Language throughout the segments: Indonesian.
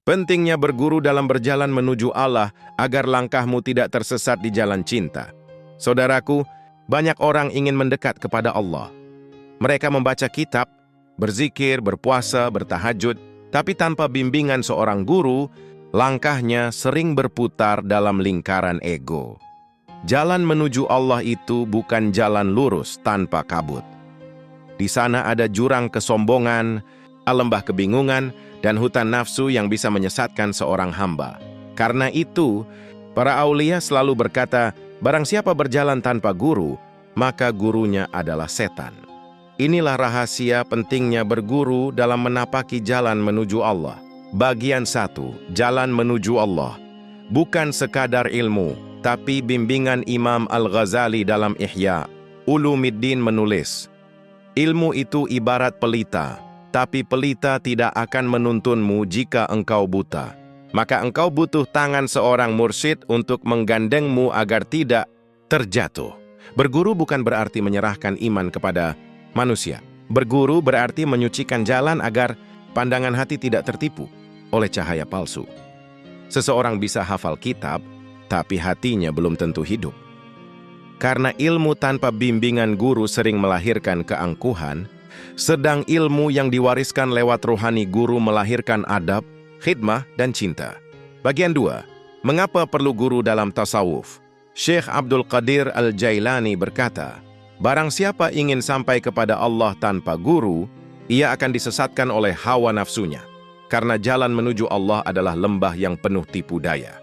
Pentingnya berguru dalam berjalan menuju Allah agar langkahmu tidak tersesat di jalan cinta. Saudaraku, banyak orang ingin mendekat kepada Allah. Mereka membaca kitab, berzikir, berpuasa, bertahajud, tapi tanpa bimbingan seorang guru, langkahnya sering berputar dalam lingkaran ego. Jalan menuju Allah itu bukan jalan lurus tanpa kabut. Di sana ada jurang kesombongan, lembah kebingungan, dan hutan nafsu yang bisa menyesatkan seorang hamba. Karena itu, para aulia selalu berkata, barang siapa berjalan tanpa guru, maka gurunya adalah setan. Inilah rahasia pentingnya berguru dalam menapaki jalan menuju Allah. Bagian 1, jalan menuju Allah. Bukan sekadar ilmu, tapi bimbingan Imam Al-Ghazali dalam Ihya Ulumiddin menulis, ilmu itu ibarat pelita, tapi pelita tidak akan menuntunmu jika engkau buta. Maka engkau butuh tangan seorang mursyid untuk menggandengmu agar tidak terjatuh. Berguru bukan berarti menyerahkan iman kepada manusia. Berguru berarti menyucikan jalan agar pandangan hati tidak tertipu oleh cahaya palsu. Seseorang bisa hafal kitab, tapi hatinya belum tentu hidup. Karena ilmu tanpa bimbingan guru sering melahirkan keangkuhan, sedang ilmu yang diwariskan lewat rohani guru melahirkan adab, khidmah, dan cinta. Bagian 2. Mengapa perlu guru dalam tasawuf? Syekh Abdul Qadir Al-Jailani berkata, barang siapa ingin sampai kepada Allah tanpa guru, ia akan disesatkan oleh hawa nafsunya. Karena jalan menuju Allah adalah lembah yang penuh tipu daya.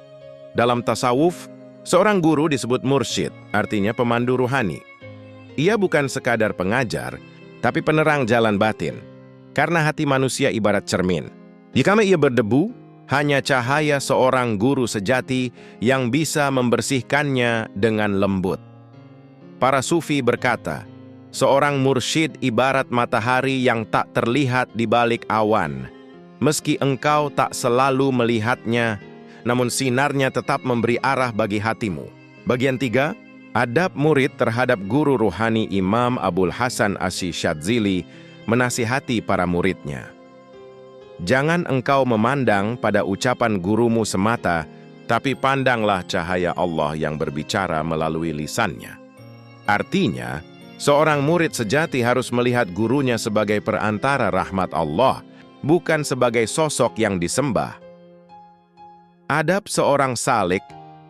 Dalam tasawuf, seorang guru disebut mursyid, artinya pemandu ruhani. Ia bukan sekadar pengajar, tapi penerang jalan batin. Karena hati manusia ibarat cermin. Jika ia berdebu, hanya cahaya seorang guru sejati yang bisa membersihkannya dengan lembut. Para sufi berkata, seorang mursyid ibarat matahari yang tak terlihat di balik awan. Meski engkau tak selalu melihatnya, namun sinarnya tetap memberi arah bagi hatimu. Bagian 3, adab murid terhadap guru ruhani Imam Abul Hasan Asy-Syadzili menasihati para muridnya. Jangan engkau memandang pada ucapan gurumu semata, tapi pandanglah cahaya Allah yang berbicara melalui lisannya. Artinya, seorang murid sejati harus melihat gurunya sebagai perantara rahmat Allah, bukan sebagai sosok yang disembah. Adab seorang salik,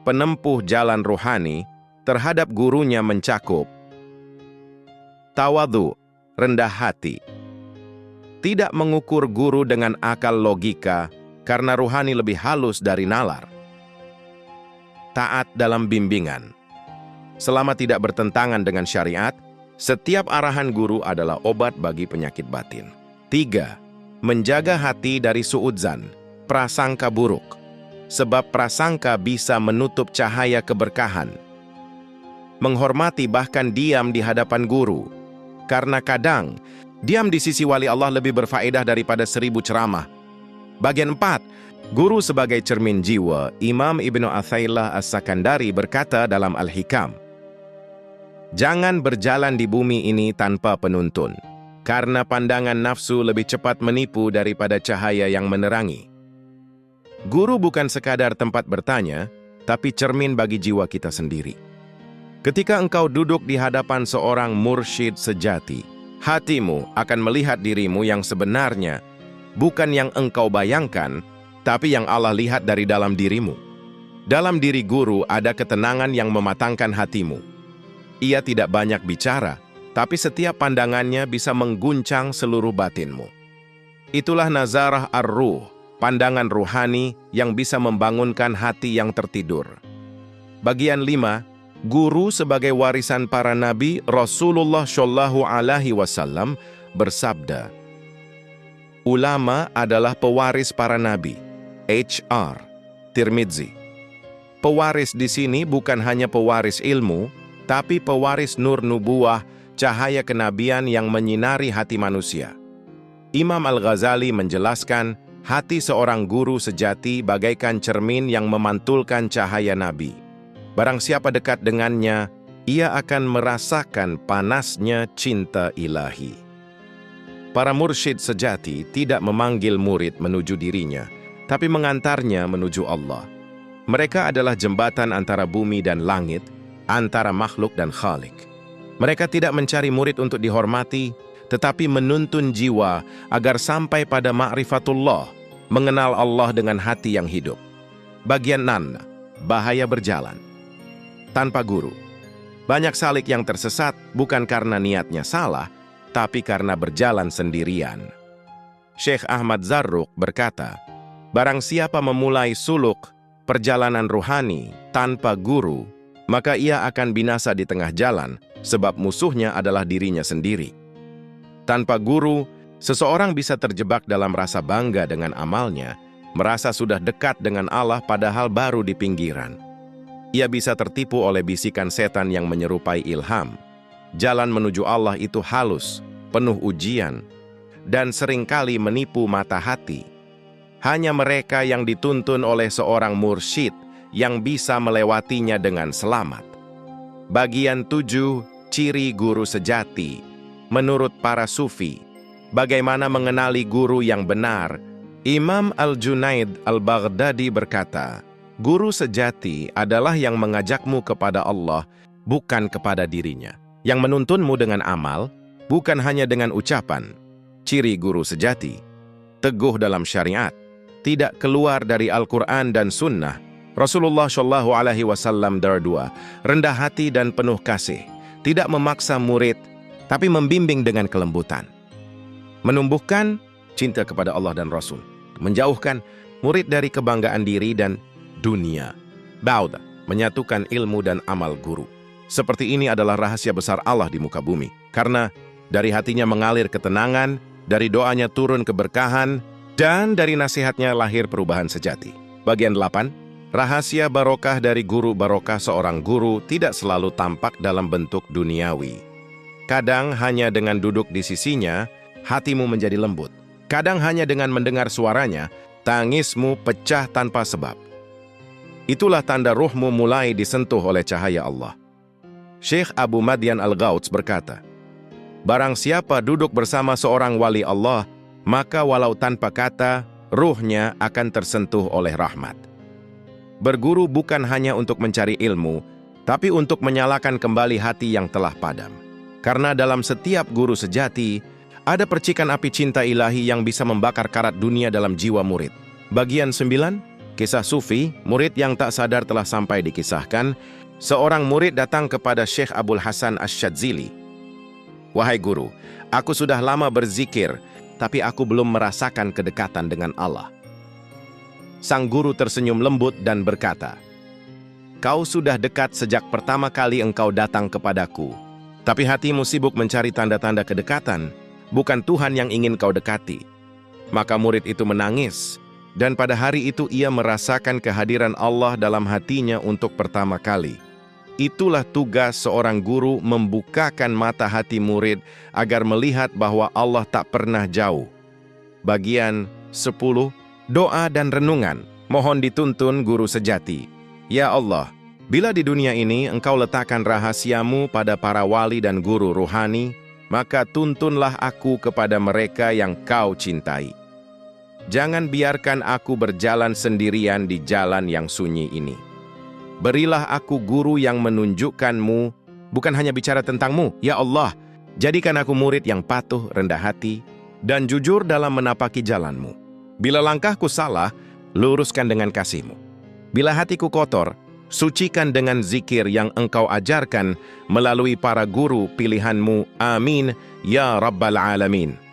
penempuh jalan ruhani, terhadap gurunya mencakup tawadhu, rendah hati. Tidak mengukur guru dengan akal logika, karena ruhani lebih halus dari nalar. Taat dalam bimbingan. Selama tidak bertentangan dengan syariat, setiap arahan guru adalah obat bagi penyakit batin. 3. Menjaga hati dari suudzan, prasangka buruk. Sebab prasangka bisa menutup cahaya keberkahan. Menghormati bahkan diam di hadapan guru. Karena kadang, diam di sisi wali Allah lebih berfaedah daripada 1000 ceramah. Bagian 4. Guru sebagai cermin jiwa. Imam Ibnu Athaillah As-Sakandari berkata dalam Al-Hikam, jangan berjalan di bumi ini tanpa penuntun, karena pandangan nafsu lebih cepat menipu daripada cahaya yang menerangi. Guru bukan sekadar tempat bertanya, tapi cermin bagi jiwa kita sendiri. Ketika engkau duduk di hadapan seorang mursyid sejati, hatimu akan melihat dirimu yang sebenarnya, bukan yang engkau bayangkan, tapi yang Allah lihat dari dalam dirimu. Dalam diri guru ada ketenangan yang mematangkan hatimu. Ia tidak banyak bicara, tapi setiap pandangannya bisa mengguncang seluruh batinmu. Itulah nazarah ar-ruh, pandangan ruhani yang bisa membangunkan hati yang tertidur. Bagian 5. Guru sebagai warisan para nabi. Rasulullah Shallallahu Alaihi Wasallam bersabda, ulama adalah pewaris para nabi. H.R. Tirmidzi. Pewaris di sini bukan hanya pewaris ilmu, tapi pewaris nur nubuwah, cahaya kenabian yang menyinari hati manusia. Imam Al-Ghazali menjelaskan, hati seorang guru sejati bagaikan cermin yang memantulkan cahaya nabi. Barang siapa dekat dengannya, ia akan merasakan panasnya cinta ilahi. Para mursyid sejati tidak memanggil murid menuju dirinya, tapi mengantarnya menuju Allah. Mereka adalah jembatan antara bumi dan langit, antara makhluk dan Khalik. Mereka tidak mencari murid untuk dihormati, tetapi menuntun jiwa agar sampai pada ma'rifatullah, mengenal Allah dengan hati yang hidup. Bagian 6, bahaya berjalan tanpa guru. Banyak salik yang tersesat bukan karena niatnya salah, tapi karena berjalan sendirian. Syekh Ahmad Zarruq berkata, barang siapa memulai suluk perjalanan ruhani tanpa guru, maka ia akan binasa di tengah jalan, sebab musuhnya adalah dirinya sendiri. Tanpa guru, seseorang bisa terjebak dalam rasa bangga dengan amalnya, merasa sudah dekat dengan Allah padahal baru di pinggiran. Ia bisa tertipu oleh bisikan setan yang menyerupai ilham. Jalan menuju Allah itu halus, penuh ujian, dan seringkali menipu mata hati. Hanya mereka yang dituntun oleh seorang mursyid yang bisa melewatinya dengan selamat. Bagian 7, ciri guru sejati. Menurut para sufi, bagaimana mengenali guru yang benar? Imam Al-Junaid Al-Baghdadi berkata, guru sejati adalah yang mengajakmu kepada Allah, bukan kepada dirinya. Yang menuntunmu dengan amal, bukan hanya dengan ucapan. Ciri guru sejati, teguh dalam syariat, tidak keluar dari Al-Quran dan Sunnah. Rasulullah SAW berdua, rendah hati dan penuh kasih, tidak memaksa murid, tapi membimbing dengan kelembutan. Menumbuhkan cinta kepada Allah dan Rasul, menjauhkan murid dari kebanggaan diri dan dunia. Bauda, menyatukan ilmu dan amal guru. Seperti ini adalah rahasia besar Allah di muka bumi, karena dari hatinya mengalir ketenangan, dari doanya turun keberkahan, dan dari nasihatnya lahir perubahan sejati. Bagian 8, rahasia barokah dari guru. Barokah seorang guru tidak selalu tampak dalam bentuk duniawi. Kadang hanya dengan duduk di sisinya, hatimu menjadi lembut. Kadang hanya dengan mendengar suaranya, tangismu pecah tanpa sebab. Itulah tanda ruhmu mulai disentuh oleh cahaya Allah. Syekh Abu Madian Al-Ghauts berkata, barang siapa duduk bersama seorang wali Allah, maka walau tanpa kata, ruhnya akan tersentuh oleh rahmat. Berguru bukan hanya untuk mencari ilmu, tapi untuk menyalakan kembali hati yang telah padam. Karena dalam setiap guru sejati, ada percikan api cinta ilahi yang bisa membakar karat dunia dalam jiwa murid. Bagian 9, kisah sufi, murid yang tak sadar telah sampai dikisahkan. Seorang murid datang kepada Syekh Abul Hasan Asyadzili. Wahai guru, aku sudah lama berzikir, tapi aku belum merasakan kedekatan dengan Allah. Sang guru tersenyum lembut dan berkata, kau sudah dekat sejak pertama kali engkau datang kepadaku. Tapi hatimu sibuk mencari tanda-tanda kedekatan, bukan Tuhan yang ingin kau dekati. Maka murid itu menangis, dan pada hari itu ia merasakan kehadiran Allah dalam hatinya untuk pertama kali. Itulah tugas seorang guru, membukakan mata hati murid agar melihat bahwa Allah tak pernah jauh. Bagian 10, doa dan renungan. Mohon dituntun guru sejati. Ya Allah, bila di dunia ini engkau letakkan rahasiamu pada para wali dan guru ruhani, maka tuntunlah aku kepada mereka yang kau cintai. Jangan biarkan aku berjalan sendirian di jalan yang sunyi ini. Berilah aku guru yang menunjukkanmu, bukan hanya bicara tentangmu, ya Allah. Jadikan aku murid yang patuh, rendah hati, dan jujur dalam menapaki jalanmu. Bila langkahku salah, luruskan dengan kasihmu. Bila hatiku kotor, sucikan dengan zikir yang engkau ajarkan melalui para guru pilihanmu. Amin, ya Rabbal Alamin.